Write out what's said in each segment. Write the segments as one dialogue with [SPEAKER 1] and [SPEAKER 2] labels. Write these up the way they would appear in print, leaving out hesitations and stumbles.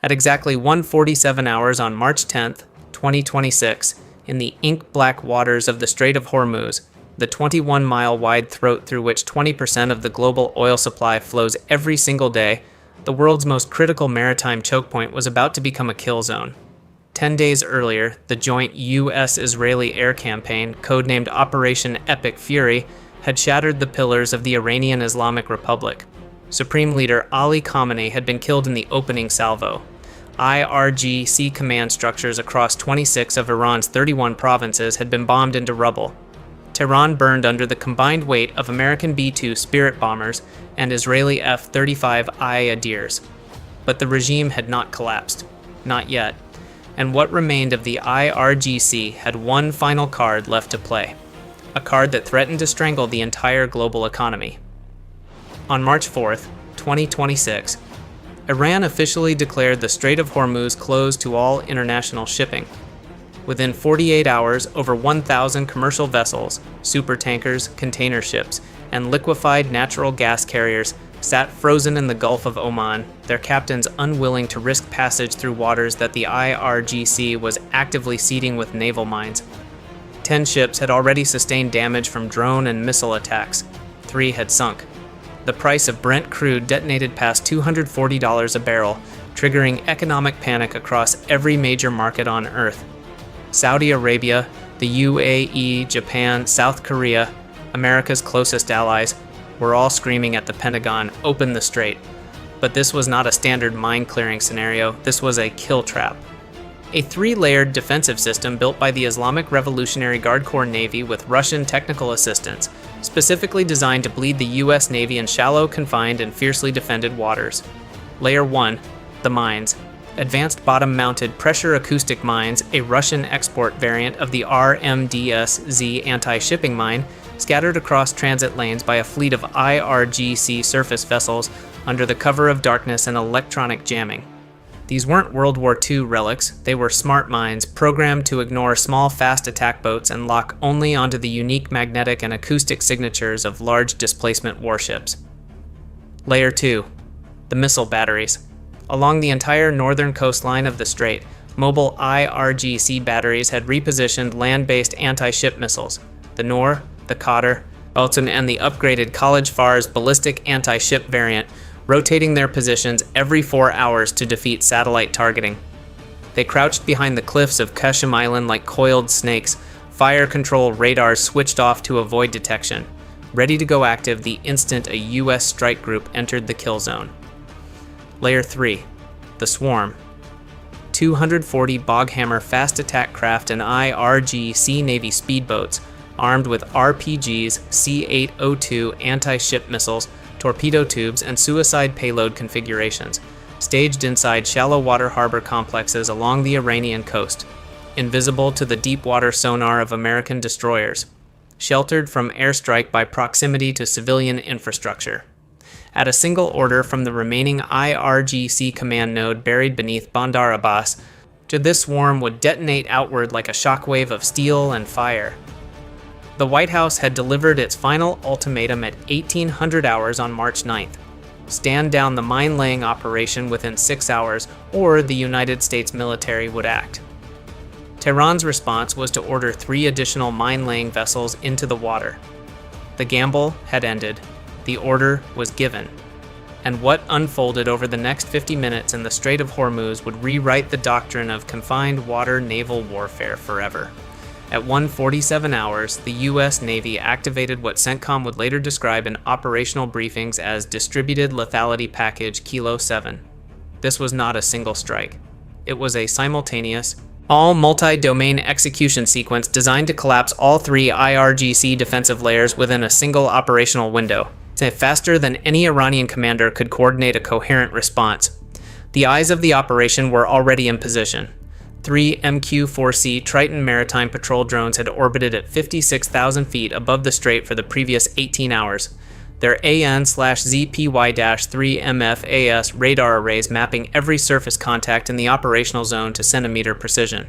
[SPEAKER 1] At exactly 1:47 hours on March 10, 2026, in the ink-black waters of the Strait of Hormuz, the 21-mile-wide throat through which 20% of the global oil supply flows every single day, the world's most critical maritime choke point was about to become a kill zone. 10 days earlier, the joint U.S.-Israeli air campaign, codenamed Operation Epic Fury, had shattered the pillars of the Iranian Islamic Republic. Supreme Leader Ali Khamenei had been killed in the opening salvo. IRGC command structures across 26 of Iran's 31 provinces had been bombed into rubble. Tehran burned under the combined weight of American B-2 Spirit bombers and Israeli F-35I Adirs. But the regime had not collapsed. Not yet. And what remained of the IRGC had one final card left to play. A card that threatened to strangle the entire global economy. On March 4th, 2026, Iran officially declared the Strait of Hormuz closed to all international shipping. Within 48 hours, over 1,000 commercial vessels, supertankers, container ships, and liquefied natural gas carriers sat frozen in the Gulf of Oman, their captains unwilling to risk passage through waters that the IRGC was actively seeding with naval mines. 10 ships had already sustained damage from drone and missile attacks. 3 had sunk. The price of Brent crude detonated past $240 a barrel, triggering economic panic across every major market on Earth. Saudi Arabia, the UAE, Japan, South Korea, America's closest allies, were all screaming at the Pentagon, "Open the strait." But this was not a standard mine-clearing scenario, this was a kill trap. A 3-layered defensive system built by the Islamic Revolutionary Guard Corps Navy with Russian technical assistance, specifically designed to bleed the U.S. Navy in shallow, confined, and fiercely defended waters. Layer 1, the mines. Advanced bottom-mounted pressure acoustic mines, a Russian export variant of the RMDS-Z anti-shipping mine, scattered across transit lanes by a fleet of IRGC surface vessels under the cover of darkness and electronic jamming. These weren't World War II relics, they were smart mines programmed to ignore small fast attack boats and lock only onto the unique magnetic and acoustic signatures of large displacement warships. Layer 2, the missile batteries. Along the entire northern coastline of the strait, mobile IRGC batteries had repositioned land-based anti-ship missiles. The Noor, the Qadr, Belton, and the upgraded College Far's ballistic anti-ship variant, rotating their positions every 4 hours to defeat satellite targeting. They crouched behind the cliffs of Qeshm Island like coiled snakes, fire control radars switched off to avoid detection, ready to go active the instant a U.S. strike group entered the kill zone. Layer 3, the Swarm. 240 Boghammer fast attack craft and IRGC Navy speedboats, armed with RPGs, C-802 anti-ship missiles, torpedo tubes, and suicide payload configurations, staged inside shallow water harbor complexes along the Iranian coast, invisible to the deep water sonar of American destroyers, sheltered from airstrike by proximity to civilian infrastructure. At a single order from the remaining IRGC command node buried beneath Bandar Abbas, this swarm would detonate outward like a shockwave of steel and fire. The White House had delivered its final ultimatum at 1800 hours on March 9th. Stand down the mine-laying operation within 6 hours, or the United States military would act. Tehran's response was to order 3 additional mine-laying vessels into the water. The gamble had ended. The order was given. And what unfolded over the next 50 minutes in the Strait of Hormuz would rewrite the doctrine of confined-water naval warfare forever. At 1:47 hours, the U.S. Navy activated what CENTCOM would later describe in operational briefings as Distributed Lethality Package Kilo-7. This was not a single strike. It was a simultaneous, all multi-domain execution sequence designed to collapse all 3 IRGC defensive layers within a single operational window, faster than any Iranian commander could coordinate a coherent response. The eyes of the operation were already in position. 3 MQ-4C Triton maritime patrol drones had orbited at 56,000 feet above the strait for the previous 18 hours. Their AN/ZPY-3MFAS radar arrays mapping every surface contact in the operational zone to centimeter precision.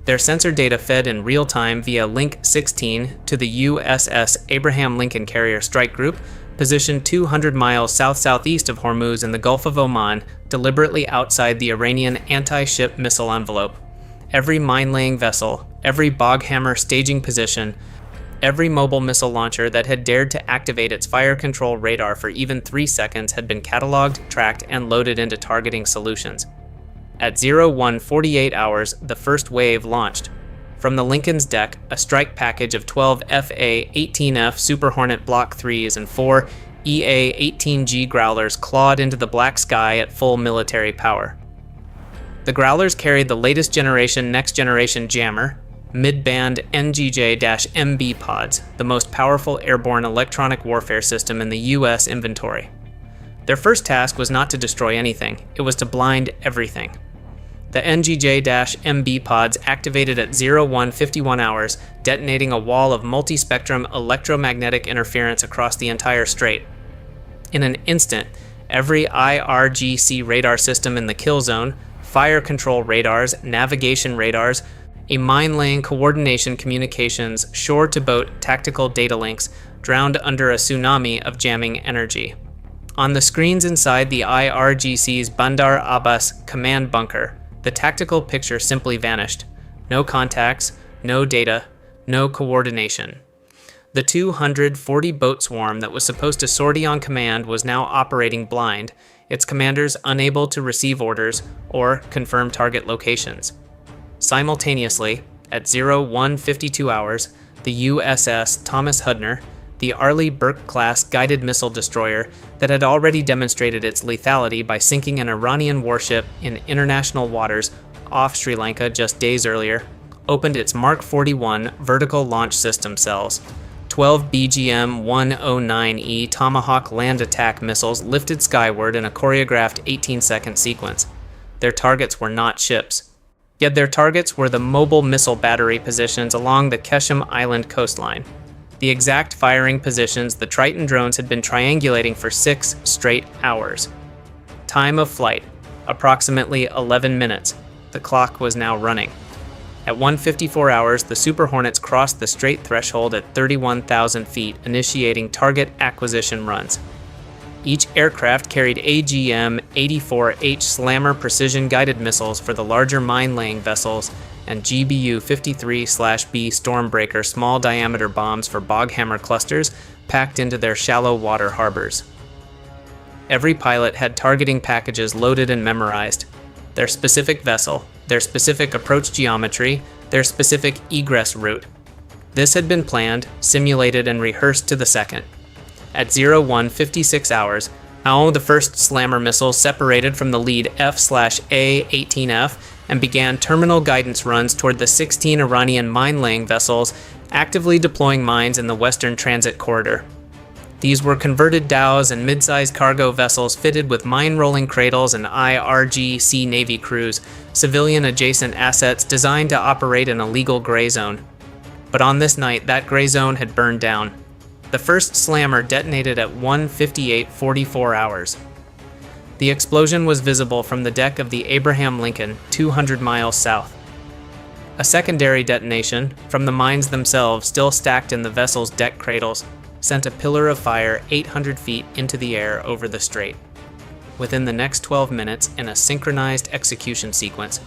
[SPEAKER 1] Their sensor data fed in real time via Link 16 to the USS Abraham Lincoln Carrier Strike Group, positioned 200 miles south-southeast of Hormuz in the Gulf of Oman, deliberately outside the Iranian anti-ship missile envelope. Every mine-laying vessel, every boghammer staging position, every mobile missile launcher that had dared to activate its fire control radar for even 3 seconds had been cataloged, tracked, and loaded into targeting solutions. At 01:48 hours, the first wave launched. From the Lincoln's deck, a strike package of 12 FA-18F Super Hornet Block 3s and 4 EA-18G Growlers clawed into the black sky at full military power. The Growlers carried the latest generation next-generation jammer, mid-band NGJ-MB pods, the most powerful airborne electronic warfare system in the U.S. inventory. Their first task was not to destroy anything, it was to blind everything. The NGJ-MB pods activated at 01:51 hours, detonating a wall of multi-spectrum electromagnetic interference across the entire strait. In an instant, every IRGC radar system in the kill zone, fire control radars, navigation radars, a mine-laying coordination communications, shore-to-boat tactical data links drowned under a tsunami of jamming energy. On the screens inside the IRGC's Bandar Abbas command bunker, the tactical picture simply vanished. No contacts, no data, no coordination. The 240-boat swarm that was supposed to sortie on command was now operating blind, its commanders unable to receive orders or confirm target locations. Simultaneously, at 01:52 hours, the USS Thomas Hudner, the Arleigh Burke-class guided missile destroyer that had already demonstrated its lethality by sinking an Iranian warship in international waters off Sri Lanka just days earlier, opened its Mark 41 vertical launch system cells. 12 BGM-109E Tomahawk land attack missiles lifted skyward in a choreographed 18-second sequence. Their targets were not ships. Yet their targets were the mobile missile battery positions along the Qeshm Island coastline. The exact firing positions the Triton drones had been triangulating for 6 straight hours. Time of flight, approximately 11 minutes. The clock was now running. At 1:54 hours, the Super Hornets crossed the strait threshold at 31,000 feet, initiating target acquisition runs. Each aircraft carried AGM-84H Slammer precision-guided missiles for the larger mine-laying vessels and GBU-53/B Stormbreaker small-diameter bombs for boghammer clusters packed into their shallow water harbors. Every pilot had targeting packages loaded and memorized. Their specific vessel, their specific approach geometry, their specific egress route. This had been planned, simulated, and rehearsed to the second. At 01:56 hours, the first Slammer missile separated from the lead F/A-18F and began terminal guidance runs toward the 16 Iranian mine-laying vessels actively deploying mines in the Western Transit Corridor. These were converted dhows and mid-sized cargo vessels fitted with mine-rolling cradles and IRGC Navy crews, civilian-adjacent assets designed to operate in a legal gray zone. But on this night, that gray zone had burned down. The first Slammer detonated at 1:58:44 hours. The explosion was visible from the deck of the Abraham Lincoln, 200 miles south. A secondary detonation, from the mines themselves still stacked in the vessel's deck cradles, sent a pillar of fire 800 feet into the air over the strait. Within the next 12 minutes, in a synchronized execution sequence,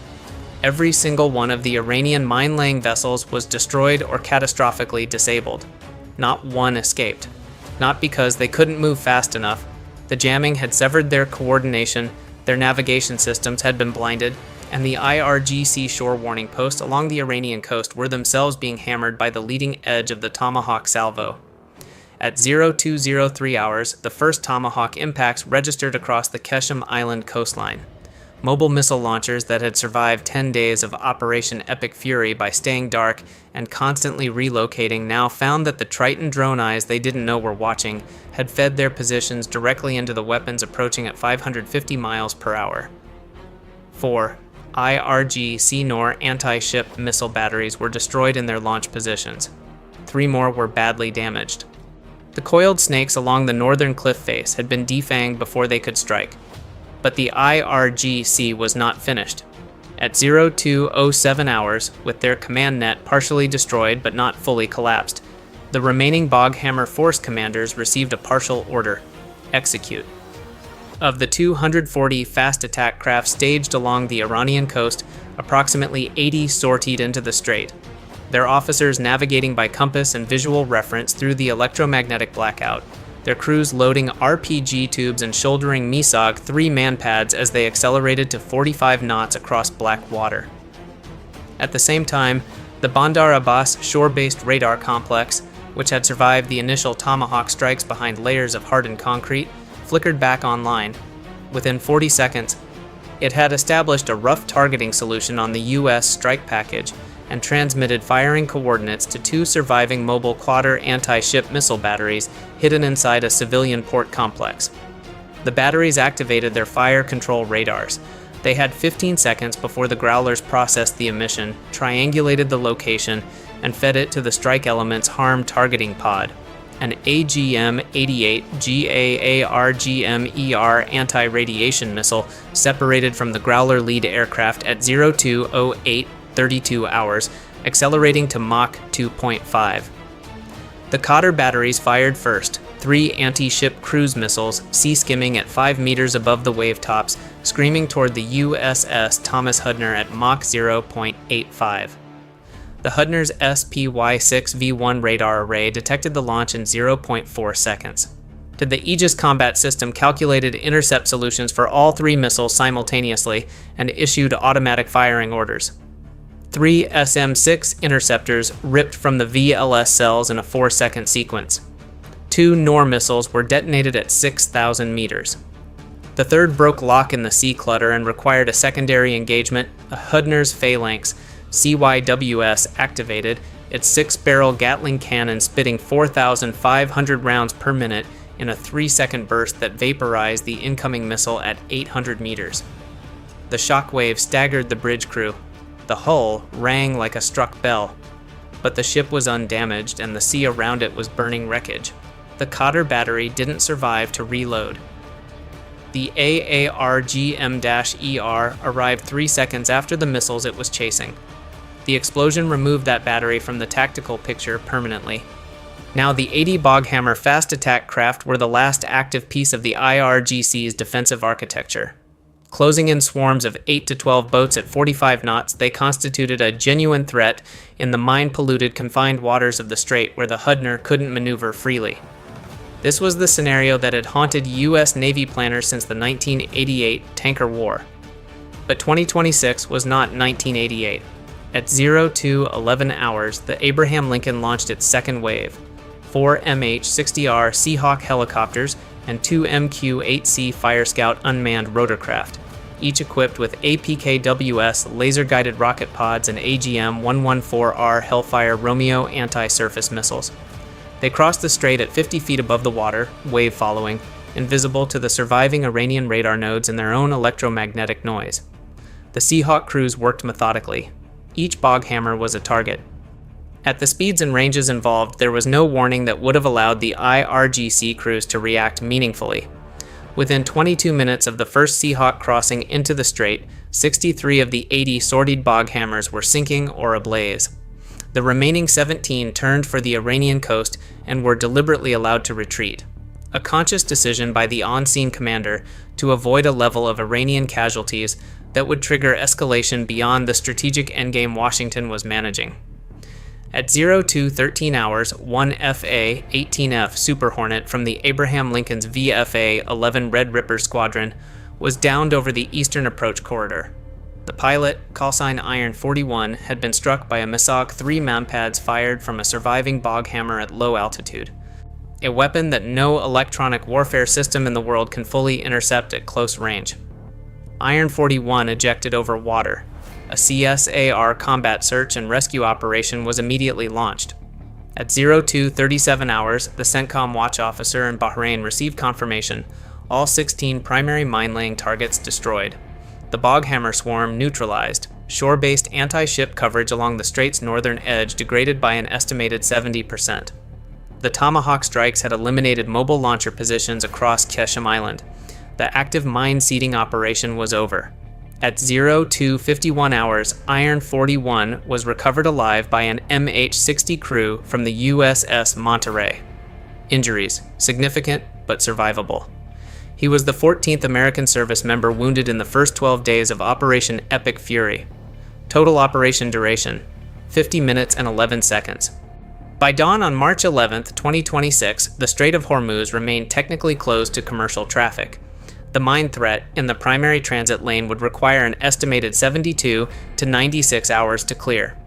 [SPEAKER 1] every single one of the Iranian mine-laying vessels was destroyed or catastrophically disabled. Not one escaped. Not because they couldn't move fast enough. The jamming had severed their coordination, their navigation systems had been blinded, and the IRGC shore warning posts along the Iranian coast were themselves being hammered by the leading edge of the Tomahawk salvo. At 02:03 hours, the first Tomahawk impacts registered across the Qeshm Island coastline. Mobile missile launchers that had survived 10 days of Operation Epic Fury by staying dark and constantly relocating now found that the Triton drone eyes they didn't know were watching had fed their positions directly into the weapons approaching at 550 miles per hour. 4 IRG-C-NOR anti-ship missile batteries were destroyed in their launch positions. 3 more were badly damaged. The coiled snakes along the northern cliff face had been defanged before they could strike. But the IRGC was not finished. At 02:07 hours, with their command net partially destroyed but not fully collapsed, The remaining Boghammer force commanders received a partial order: execute. Of the 240 fast attack craft staged along the Iranian coast, approximately 80 sortied into the strait, their officers navigating by compass and visual reference through the electromagnetic blackout, their crews loading RPG tubes and shouldering MESOG 3 man-pads as they accelerated to 45 knots across black water. At the same time, the Bandar Abbas shore-based radar complex, which had survived the initial Tomahawk strikes behind layers of hardened concrete, flickered back online. Within 40 seconds, it had established a rough targeting solution on the U.S. strike package and transmitted firing coordinates to 2 surviving mobile Quadr anti-ship missile batteries hidden inside a civilian port complex. The batteries activated their fire control radars. They had 15 seconds before the Growlers processed the emission, triangulated the location, and fed it to the strike element's harm targeting pod, an AGM-88 GAARGMER anti-radiation missile separated from the Growler lead aircraft at 02:08:32 hours, accelerating to Mach 2.5. The Qadr batteries fired first, 3 anti-ship cruise missiles sea-skimming at 5 meters above the wave tops, screaming toward the USS Thomas Hudner at Mach 0.85. The Hudner's SPY-6V1 radar array detected the launch in 0.4 seconds. The Aegis combat system calculated intercept solutions for all 3 missiles simultaneously and issued automatic firing orders. 3 SM-6 interceptors ripped from the VLS cells in a 4-second sequence. 2 NOR missiles were detonated at 6,000 meters. The third broke lock in the sea clutter and required a secondary engagement. A Hudner's Phalanx CYWS activated its 6-barrel Gatling cannon, spitting 4,500 rounds per minute in a 3-second burst that vaporized the incoming missile at 800 meters. The shockwave staggered the bridge crew. The hull rang like a struck bell, but the ship was undamaged and the sea around it was burning wreckage. The Qadr battery didn't survive to reload. The AARGM-ER arrived 3 seconds after the missiles it was chasing. The explosion removed that battery from the tactical picture permanently. Now the 80 Boghammer fast attack craft were the last active piece of the IRGC's defensive architecture. Closing in swarms of 8 to 12 boats at 45 knots, they constituted a genuine threat in the mine-polluted confined waters of the strait where the Hudner couldn't maneuver freely. This was the scenario that had haunted U.S. Navy planners since the 1988 tanker war. But 2026 was not 1988. At 02:11 hours, the Abraham Lincoln launched its second wave: 4 MH-60R Seahawk helicopters and 2 MQ-8C Fire Scout unmanned rotorcraft, each equipped with APKWS laser-guided rocket pods and AGM-114R Hellfire Romeo anti-surface missiles. They crossed the strait at 50 feet above the water, wave following, invisible to the surviving Iranian radar nodes and their own electromagnetic noise. The Seahawk crews worked methodically. Each Boghammer was a target. At the speeds and ranges involved, there was no warning that would have allowed the IRGC crews to react meaningfully. Within 22 minutes of the first Seahawk crossing into the strait, 63 of the 80 sortied Boghammers were sinking or ablaze. The remaining 17 turned for the Iranian coast and were deliberately allowed to retreat, a conscious decision by the on-scene commander to avoid a level of Iranian casualties that would trigger escalation beyond the strategic endgame Washington was managing. At 02:13 hours, one FA-18F Super Hornet from the Abraham Lincoln's VFA-11 Red Ripper Squadron was downed over the eastern approach corridor. The pilot, callsign Iron 41, had been struck by a MESOG 3 man-pads fired from a surviving Boghammer at low altitude, a weapon that no electronic warfare system in the world can fully intercept at close range. Iron 41 ejected over water. A CSAR combat search and rescue operation was immediately launched. At 02:37 hours, the CENTCOM watch officer in Bahrain received confirmation: all 16 primary mine-laying targets destroyed. The Boghammer swarm neutralized. Shore-based anti-ship coverage along the strait's northern edge degraded by an estimated 70%. The Tomahawk strikes had eliminated mobile launcher positions across Qeshm Island. The active mine seeding operation was over. At 02:51 hours, Iron 41 was recovered alive by an MH-60 crew from the USS Monterey. Injuries: significant but survivable. He was the 14th American service member wounded in the first 12 days of Operation Epic Fury. Total operation duration: 50 minutes and 11 seconds. By dawn on March 11, 2026, the Strait of Hormuz remained technically closed to commercial traffic. The mine threat in the primary transit lane would require an estimated 72 to 96 hours to clear.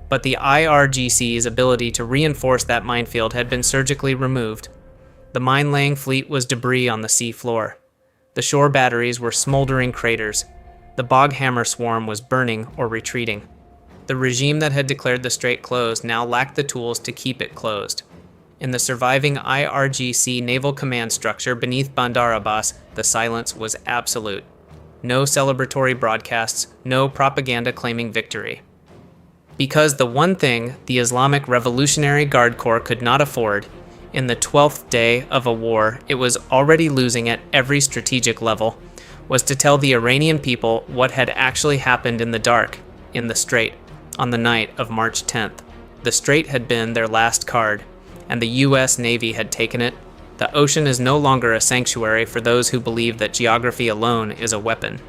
[SPEAKER 1] But the IRGC's ability to reinforce that minefield had been surgically removed. The mine-laying fleet was debris on the sea floor. The shore batteries were smoldering craters. The bog hammer swarm was burning or retreating. The regime that had declared the strait closed now lacked the tools to keep it closed. In the surviving IRGC naval command structure beneath Bandar Abbas, the silence was absolute. No celebratory broadcasts, no propaganda claiming victory. Because the one thing the Islamic Revolutionary Guard Corps could not afford, in the 12th day of a war it was already losing at every strategic level, was to tell the Iranian people what had actually happened in the dark, in the strait, on the night of March 10th. The strait had been their last card, and the U.S. Navy had taken it. The ocean is no longer a sanctuary for those who believe that geography alone is a weapon.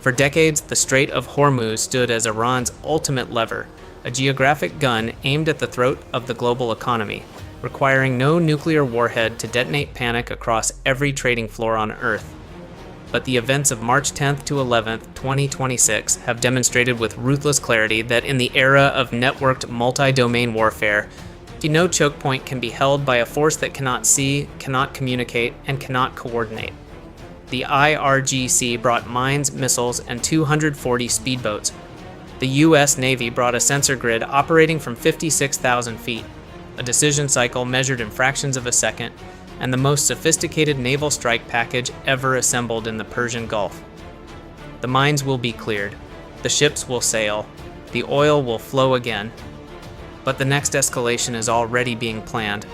[SPEAKER 1] For decades, the Strait of Hormuz stood as Iran's ultimate lever, a geographic gun aimed at the throat of the global economy, requiring no nuclear warhead to detonate panic across every trading floor on Earth. But the events of March 10th to 11th, 2026 have demonstrated with ruthless clarity that in the era of networked multi-domain warfare, no choke point can be held by a force that cannot see, cannot communicate, and cannot coordinate. The IRGC brought mines, missiles, and 240 speedboats. The U.S. Navy brought a sensor grid operating from 56,000 feet, a decision cycle measured in fractions of a second, and the most sophisticated naval strike package ever assembled in the Persian Gulf. The mines will be cleared, the ships will sail, the oil will flow again. But the next escalation is already being planned,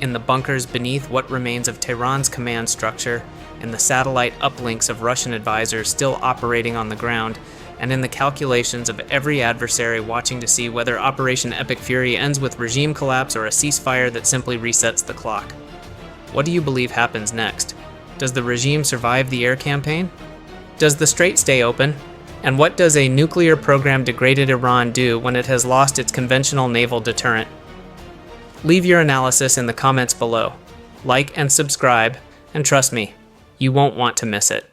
[SPEAKER 1] in the bunkers beneath what remains of Tehran's command structure, in the satellite uplinks of Russian advisors still operating on the ground, and in the calculations of every adversary watching to see whether Operation Epic Fury ends with regime collapse or a ceasefire that simply resets the clock. What do you believe happens next? Does the regime survive the air campaign? Does the strait stay open? And what does a nuclear program degraded Iran do when it has lost its conventional naval deterrent? Leave your analysis in the comments below. Like and subscribe, and trust me, you won't want to miss it.